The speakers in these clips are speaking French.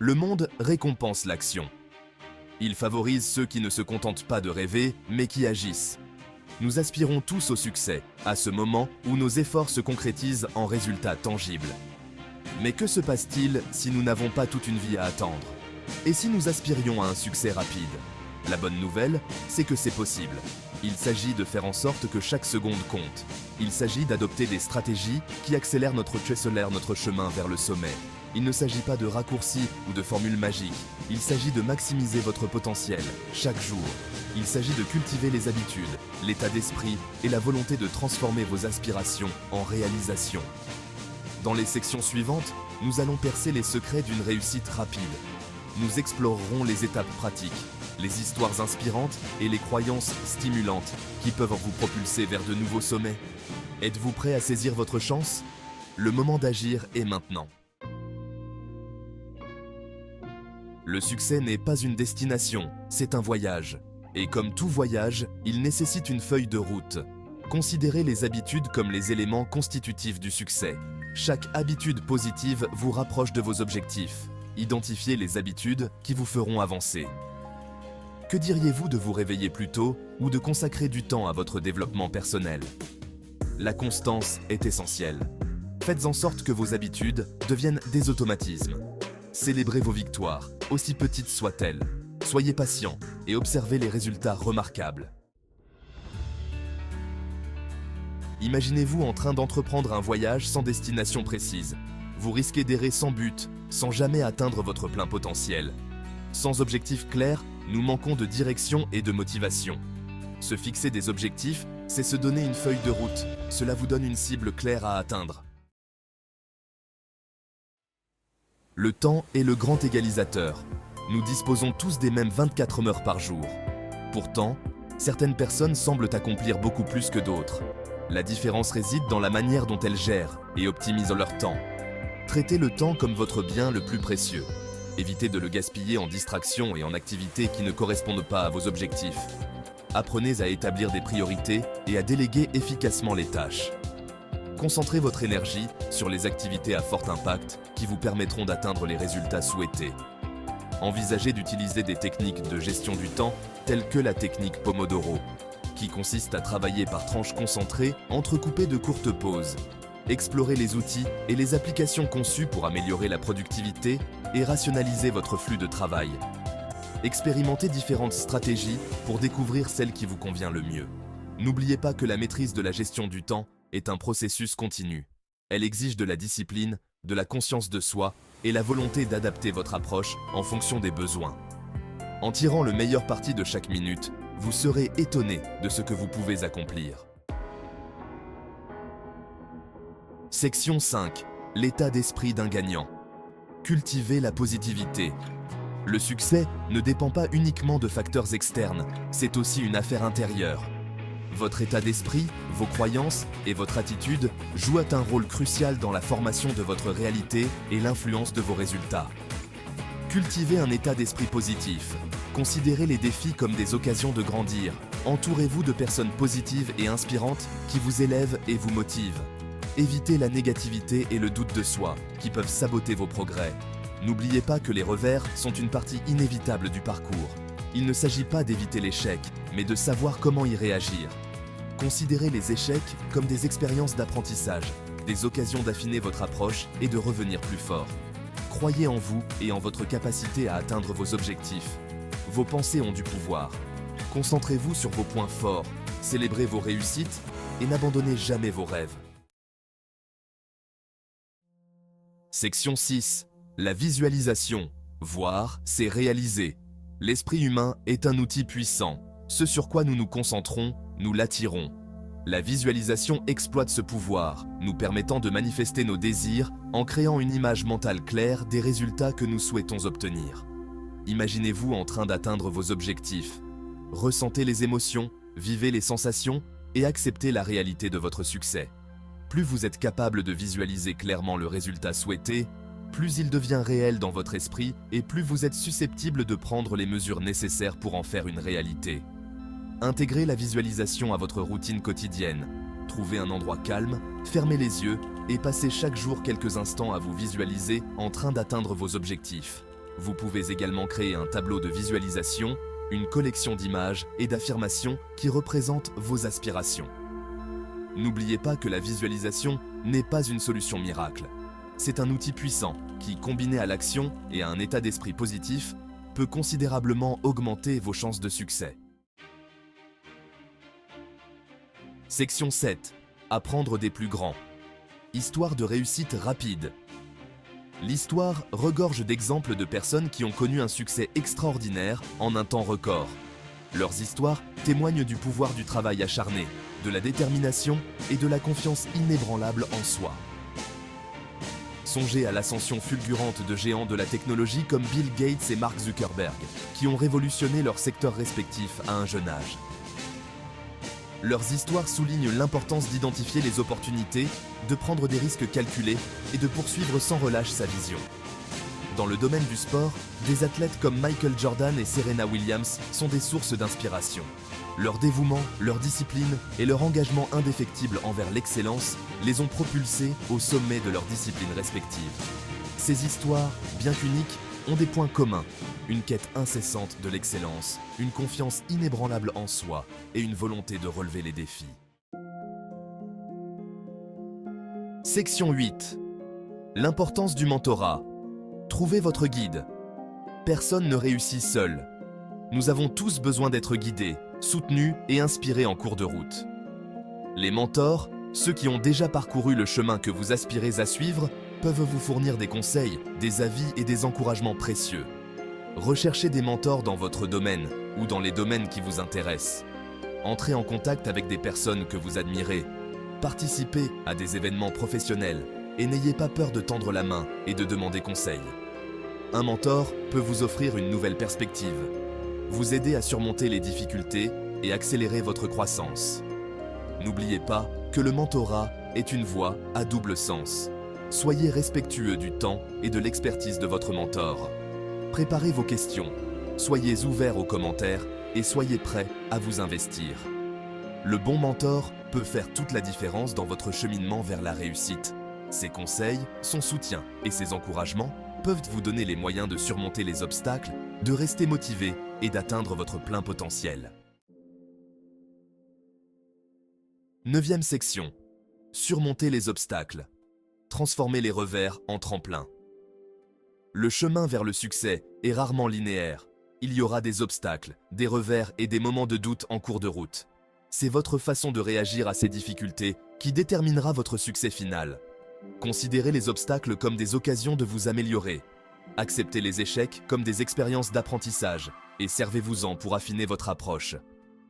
Le monde récompense l'action. Il favorise ceux qui ne se contentent pas de rêver, mais qui agissent. Nous aspirons tous au succès, à ce moment où nos efforts se concrétisent en résultats tangibles. Mais que se passe-t-il si nous n'avons pas toute une vie à attendre? Et si nous aspirions à un succès rapide? La bonne nouvelle, c'est que c'est possible. Il s'agit de faire en sorte que chaque seconde compte. Il s'agit d'adopter des stratégies qui accélèrent notre chemin vers le sommet. Il ne s'agit pas de raccourcis ou de formules magiques. Il s'agit de maximiser votre potentiel, chaque jour. Il s'agit de cultiver les habitudes, l'état d'esprit et la volonté de transformer vos aspirations en réalisation. Dans les sections suivantes, nous allons percer les secrets d'une réussite rapide. Nous explorerons les étapes pratiques, les histoires inspirantes et les croyances stimulantes qui peuvent vous propulser vers de nouveaux sommets. Êtes-vous prêt à saisir votre chance? Le moment d'agir est maintenant. Le succès n'est pas une destination, c'est un voyage. Et comme tout voyage, il nécessite une feuille de route. Considérez les habitudes comme les éléments constitutifs du succès. Chaque habitude positive vous rapproche de vos objectifs. Identifiez les habitudes qui vous feront avancer. Que diriez-vous de vous réveiller plus tôt ou de consacrer du temps à votre développement personnel? La constance est essentielle. Faites en sorte que vos habitudes deviennent des automatismes. Célébrez vos victoires, aussi petites soient-elles. Soyez patient et observez les résultats remarquables. Imaginez-vous en train d'entreprendre un voyage sans destination précise. Vous risquez d'errer sans but, sans jamais atteindre votre plein potentiel. Sans objectif clair, nous manquons de direction et de motivation. Se fixer des objectifs, c'est se donner une feuille de route. Cela vous donne une cible claire à atteindre. Le temps est le grand égalisateur. Nous disposons tous des mêmes 24 heures par jour. Pourtant, certaines personnes semblent accomplir beaucoup plus que d'autres. La différence réside dans la manière dont elles gèrent et optimisent leur temps. Traitez le temps comme votre bien le plus précieux. Évitez de le gaspiller en distractions et en activités qui ne correspondent pas à vos objectifs. Apprenez à établir des priorités et à déléguer efficacement les tâches. Concentrez votre énergie sur les activités à fort impact qui vous permettront d'atteindre les résultats souhaités. Envisagez d'utiliser des techniques de gestion du temps telles que la technique Pomodoro, qui consiste à travailler par tranches concentrées entrecoupées de courtes pauses. Explorez les outils et les applications conçues pour améliorer la productivité et rationaliser votre flux de travail. Expérimentez différentes stratégies pour découvrir celle qui vous convient le mieux. N'oubliez pas que la maîtrise de la gestion du temps est un processus continu. Elle exige de la discipline, de la conscience de soi et la volonté d'adapter votre approche en fonction des besoins. En tirant le meilleur parti de chaque minute, vous serez étonné de ce que vous pouvez accomplir. Section 5. L'état d'esprit d'un gagnant. Cultivez la positivité. Le succès ne dépend pas uniquement de facteurs externes, c'est aussi une affaire intérieure. Votre état d'esprit, vos croyances et votre attitude jouent un rôle crucial dans la formation de votre réalité et l'influence de vos résultats. Cultivez un état d'esprit positif. Considérez les défis comme des occasions de grandir. Entourez-vous de personnes positives et inspirantes qui vous élèvent et vous motivent. Évitez la négativité et le doute de soi, qui peuvent saboter vos progrès. N'oubliez pas que les revers sont une partie inévitable du parcours. Il ne s'agit pas d'éviter l'échec, mais de savoir comment y réagir. Considérez les échecs comme des expériences d'apprentissage, des occasions d'affiner votre approche et de revenir plus fort. Croyez en vous et en votre capacité à atteindre vos objectifs. Vos pensées ont du pouvoir. Concentrez-vous sur vos points forts, célébrez vos réussites et n'abandonnez jamais vos rêves. Section 6. La visualisation. Voir, c'est réaliser. L'esprit humain est un outil puissant. Ce sur quoi nous nous concentrons, nous l'attirons. La visualisation exploite ce pouvoir, nous permettant de manifester nos désirs en créant une image mentale claire des résultats que nous souhaitons obtenir. Imaginez-vous en train d'atteindre vos objectifs. Ressentez les émotions, vivez les sensations et acceptez la réalité de votre succès. Plus vous êtes capable de visualiser clairement le résultat souhaité, plus il devient réel dans votre esprit et plus vous êtes susceptible de prendre les mesures nécessaires pour en faire une réalité. Intégrez la visualisation à votre routine quotidienne. Trouvez un endroit calme, fermez les yeux et passez chaque jour quelques instants à vous visualiser en train d'atteindre vos objectifs. Vous pouvez également créer un tableau de visualisation, une collection d'images et d'affirmations qui représentent vos aspirations. N'oubliez pas que la visualisation n'est pas une solution miracle. C'est un outil puissant qui, combiné à l'action et à un état d'esprit positif, peut considérablement augmenter vos chances de succès. Section 7. Apprendre des plus grands. Histoire de réussite rapide. L'histoire regorge d'exemples de personnes qui ont connu un succès extraordinaire en un temps record. Leurs histoires témoignent du pouvoir du travail acharné, de la détermination et de la confiance inébranlable en soi. Songez à l'ascension fulgurante de géants de la technologie comme Bill Gates et Mark Zuckerberg, qui ont révolutionné leurs secteurs respectifs à un jeune âge. Leurs histoires soulignent l'importance d'identifier les opportunités, de prendre des risques calculés et de poursuivre sans relâche sa vision. Dans le domaine du sport, des athlètes comme Michael Jordan et Serena Williams sont des sources d'inspiration. Leur dévouement, leur discipline et leur engagement indéfectible envers l'excellence les ont propulsés au sommet de leurs disciplines respectives. Ces histoires, bien qu'uniques, ont des points communs, une quête incessante de l'excellence, une confiance inébranlable en soi et une volonté de relever les défis. Section 8. L'importance du mentorat. Trouvez votre guide. Personne ne réussit seul. Nous avons tous besoin d'être guidés, soutenus et inspirés en cours de route. Les mentors, ceux qui ont déjà parcouru le chemin que vous aspirez à suivre, peuvent vous fournir des conseils, des avis et des encouragements précieux. Recherchez des mentors dans votre domaine ou dans les domaines qui vous intéressent. Entrez en contact avec des personnes que vous admirez. Participez à des événements professionnels et n'ayez pas peur de tendre la main et de demander conseil. Un mentor peut vous offrir une nouvelle perspective, vous aider à surmonter les difficultés et accélérer votre croissance. N'oubliez pas que le mentorat est une voie à double sens. Soyez respectueux du temps et de l'expertise de votre mentor. Préparez vos questions, soyez ouverts aux commentaires et soyez prêts à vous investir. Le bon mentor peut faire toute la différence dans votre cheminement vers la réussite. Ses conseils, son soutien et ses encouragements peuvent vous donner les moyens de surmonter les obstacles, de rester motivé et d'atteindre votre plein potentiel. 9e section. Surmonter les obstacles. Transformer les revers en tremplin. Le chemin vers le succès est rarement linéaire. Il y aura des obstacles, des revers et des moments de doute en cours de route. C'est votre façon de réagir à ces difficultés qui déterminera votre succès final. Considérez les obstacles comme des occasions de vous améliorer. Acceptez les échecs comme des expériences d'apprentissage et servez-vous-en pour affiner votre approche.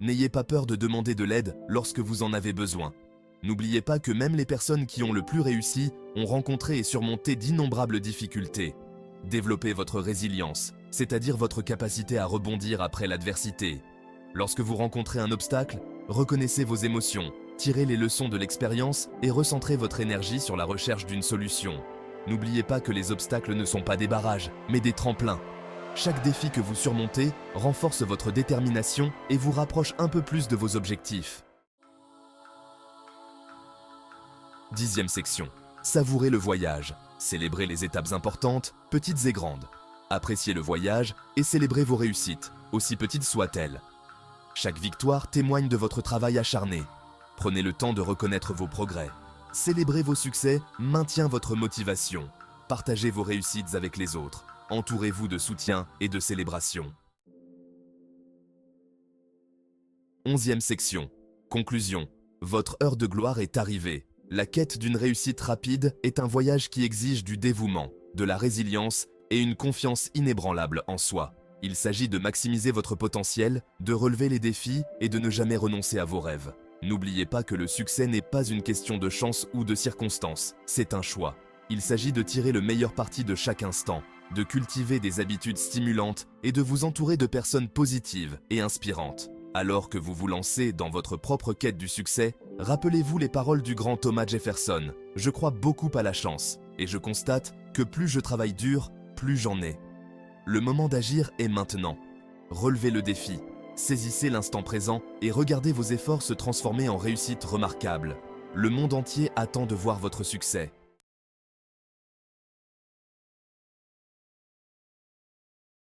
N'ayez pas peur de demander de l'aide lorsque vous en avez besoin. N'oubliez pas que même les personnes qui ont le plus réussi ont rencontré et surmonté d'innombrables difficultés. Développez votre résilience, c'est-à-dire votre capacité à rebondir après l'adversité. Lorsque vous rencontrez un obstacle, reconnaissez vos émotions, tirez les leçons de l'expérience et recentrez votre énergie sur la recherche d'une solution. N'oubliez pas que les obstacles ne sont pas des barrages, mais des tremplins. Chaque défi que vous surmontez renforce votre détermination et vous rapproche un peu plus de vos objectifs. 10e section. Savourez le voyage. Célébrez les étapes importantes, petites et grandes. Appréciez le voyage et célébrez vos réussites, aussi petites soient-elles. Chaque victoire témoigne de votre travail acharné. Prenez le temps de reconnaître vos progrès. Célébrez vos succès, maintient votre motivation. Partagez vos réussites avec les autres. Entourez-vous de soutien et de célébration. 11e section. Conclusion. Votre heure de gloire est arrivée. La quête d'une réussite rapide est un voyage qui exige du dévouement, de la résilience et une confiance inébranlable en soi. Il s'agit de maximiser votre potentiel, de relever les défis et de ne jamais renoncer à vos rêves. N'oubliez pas que le succès n'est pas une question de chance ou de circonstances, c'est un choix. Il s'agit de tirer le meilleur parti de chaque instant, de cultiver des habitudes stimulantes et de vous entourer de personnes positives et inspirantes. Alors que vous vous lancez dans votre propre quête du succès, rappelez-vous les paroles du grand Thomas Jefferson. Je crois beaucoup à la chance et je constate que plus je travaille dur, plus j'en ai. Le moment d'agir est maintenant. Relevez le défi, saisissez l'instant présent et regardez vos efforts se transformer en réussite remarquable. Le monde entier attend de voir votre succès.